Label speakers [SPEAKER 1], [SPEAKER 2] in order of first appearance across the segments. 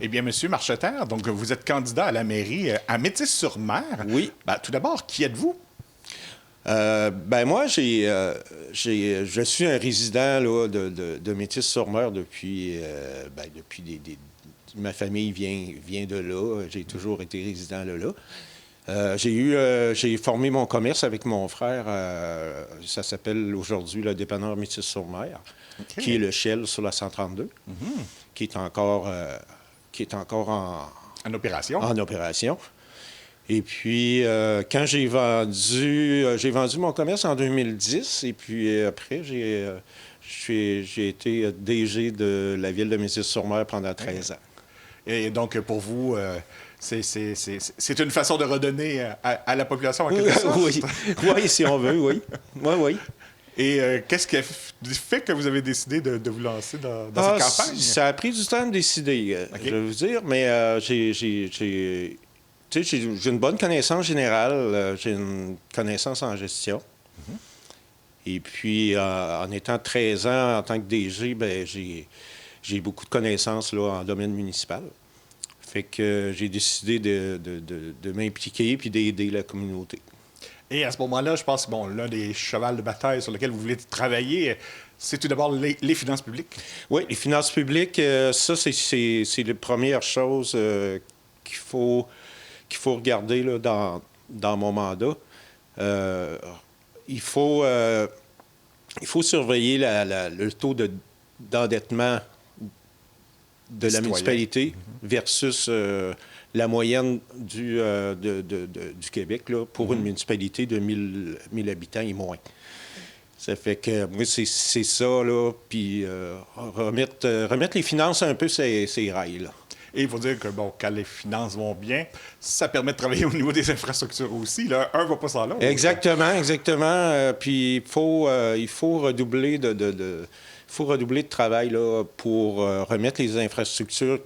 [SPEAKER 1] Eh bien, Monsieur Marcheterre, donc vous êtes candidat à la mairie à Métis-sur-Mer.
[SPEAKER 2] Oui.
[SPEAKER 1] Tout d'abord, qui êtes-vous?
[SPEAKER 2] Moi, je suis un résident là, de Métis-sur-Mer depuis ma famille vient de là. J'ai toujours été résident là. J'ai formé mon commerce avec mon frère. Ça s'appelle aujourd'hui le dépanneur Métis-sur-Mer,
[SPEAKER 1] OK.
[SPEAKER 2] qui est le Shell sur la 132, qui est encore
[SPEAKER 1] En opération?
[SPEAKER 2] en opération. Et puis, quand j'ai vendu mon commerce en 2010, et puis après, j'ai été DG de la ville de Métis-sur-Mer pendant 13 ans.
[SPEAKER 1] Et donc, pour vous, c'est une façon de redonner à la population, en quelque sorte?
[SPEAKER 2] Oui, si on veut, oui. Oui.
[SPEAKER 1] Et qu'est-ce qui a fait que vous avez décidé de vous lancer dans cette campagne?
[SPEAKER 2] Ça a pris du temps de décider, je vais vous dire, mais j'ai une bonne connaissance générale, j'ai une connaissance en gestion. Et puis, en étant 13 ans en tant que DG, j'ai beaucoup de connaissances là, en domaine municipal. Fait que j'ai décidé de m'impliquer puis d'aider la communauté.
[SPEAKER 1] Et à ce moment-là, je pense que l'un des chevals de bataille sur lesquels vous voulez travailler, c'est tout d'abord les finances publiques.
[SPEAKER 2] Oui, les finances publiques, ça, c'est la première chose qu'il faut regarder là, dans mon mandat. Il faut surveiller le taux d'endettement de la municipalité versus la moyenne du Québec là, pour une municipalité de 1000 habitants et moins. Ça fait que moi, c'est ça, là, puis remettre les finances un peu ces rails, là.
[SPEAKER 1] Et il faut dire que, quand les finances vont bien, ça permet de travailler au niveau des infrastructures aussi. Là. Un va pas sans l'autre.
[SPEAKER 2] Exactement. Puis il faut redoubler de travail là, pour remettre les infrastructures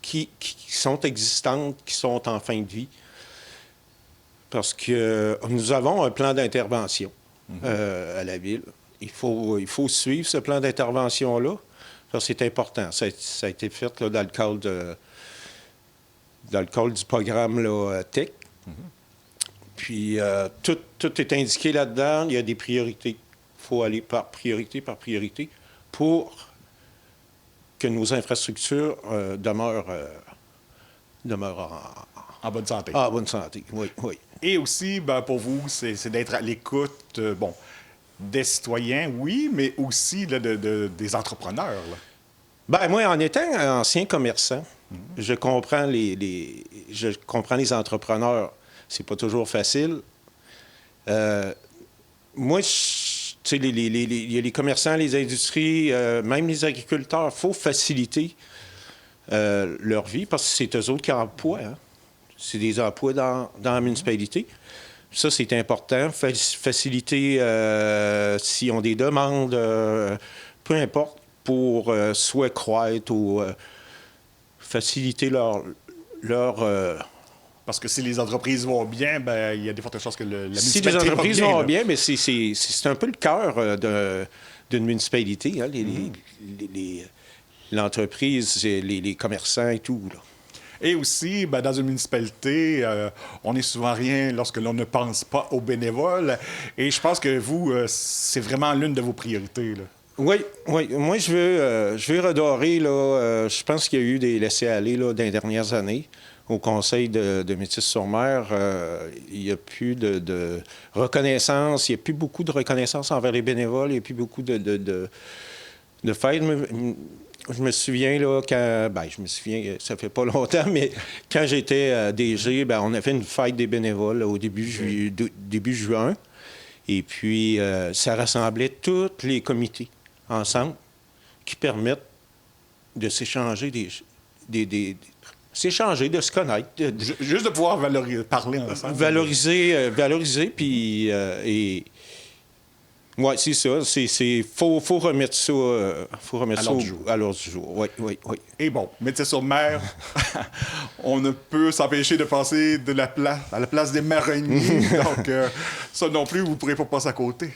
[SPEAKER 2] qui sont existantes, qui sont en fin de vie. Parce que nous avons un plan d'intervention à la ville. Il faut suivre ce plan d'intervention-là. Ça, c'est important. Ça a été fait là, dans le cadre du programme là, TEC. Puis, tout est indiqué là-dedans. Il y a des priorités. Il faut aller par priorité pour que nos infrastructures demeurent
[SPEAKER 1] En bonne santé.
[SPEAKER 2] en bonne santé. Oui.
[SPEAKER 1] Et aussi, pour vous, c'est d'être à l'écoute, des citoyens, oui, mais aussi là, des entrepreneurs. Là.
[SPEAKER 2] Moi, en étant ancien commerçant, je comprends les entrepreneurs. C'est pas toujours facile. Moi, il y a les commerçants, les industries, même les agriculteurs. Il faut faciliter leur vie parce que c'est eux autres qui emploient. Hein. C'est des emplois dans la municipalité. Ça, c'est important. Faciliter s'ils ont des demandes, peu importe, pour soit croître ou faciliter leur
[SPEAKER 1] Parce que si les entreprises vont bien, il y a des fortes chances que la
[SPEAKER 2] si
[SPEAKER 1] municipalité
[SPEAKER 2] les entreprises vont
[SPEAKER 1] là.
[SPEAKER 2] bien, mais c'est un peu le cœur d'une municipalité, hein, l'entreprise, les commerçants et tout, là.
[SPEAKER 1] Et aussi, dans une municipalité, on n'est souvent rien lorsque l'on ne pense pas aux bénévoles. Et je pense que vous, c'est vraiment l'une de vos priorités. Là.
[SPEAKER 2] Oui. Moi, je veux redorer, là, je pense qu'il y a eu des laissés-aller là, dans les dernières années. Au conseil de Métis-sur-Mer, il n'y a plus de reconnaissance, il n'y a plus beaucoup de reconnaissance envers les bénévoles, il n'y a plus beaucoup de fêtes. Je me souviens, là, ça fait pas longtemps, mais quand j'étais DG, on a fait une fête des bénévoles là, au début juin. Et puis, ça rassemblait tous les comités ensemble qui permettent de s'échanger s'échanger, de se connaître.
[SPEAKER 1] Juste de pouvoir parler ensemble.
[SPEAKER 2] Valoriser, puis... oui, c'est ça. Faut remettre ça, à l'ordre du jour. Oui.
[SPEAKER 1] Et Métis-sur-Mer, on ne peut s'empêcher de passer à la place des marronniers. Donc, ça non plus, vous ne pourrez pas passer à côté.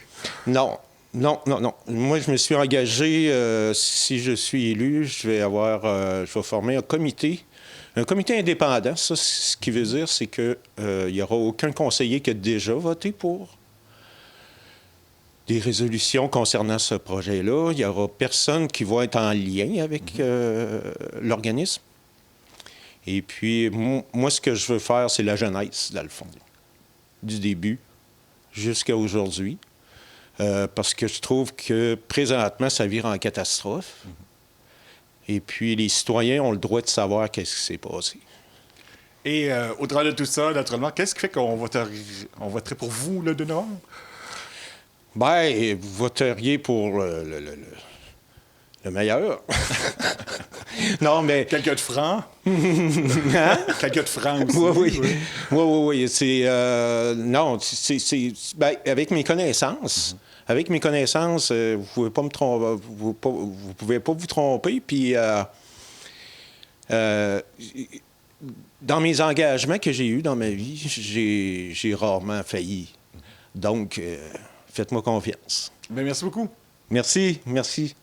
[SPEAKER 2] Non. Non, non, non. Moi, je me suis engagé, si je suis élu, je vais former un comité indépendant. Ça, ce qui veut dire, c'est qu'il n'y aura aucun conseiller qui a déjà voté pour des résolutions concernant ce projet-là. Il n'y aura personne qui va être en lien avec l'organisme. Et puis, moi, ce que je veux faire, c'est la jeunesse, dans le fond, du début jusqu'à aujourd'hui. Parce que je trouve que présentement, ça vire en catastrophe. Et puis, les citoyens ont le droit de savoir qu'est-ce qui s'est passé.
[SPEAKER 1] Et au-delà de tout ça, naturellement, qu'est-ce qui fait qu'on voterait pour vous le 2 novembre?
[SPEAKER 2] Bien, vous voteriez pour le meilleur. Non, mais...
[SPEAKER 1] Quelqu'un de franc?
[SPEAKER 2] Hein?
[SPEAKER 1] Quelqu'un de franc aussi?
[SPEAKER 2] Oui, oui. Oui. C'est... non, ben, avec mes connaissances... Avec mes connaissances, vous pouvez pas me tromper, vous pouvez pas vous tromper. Puis, dans mes engagements que j'ai eus dans ma vie, j'ai rarement failli. Donc, faites-moi confiance.
[SPEAKER 1] Bien, merci beaucoup.
[SPEAKER 2] Merci, merci.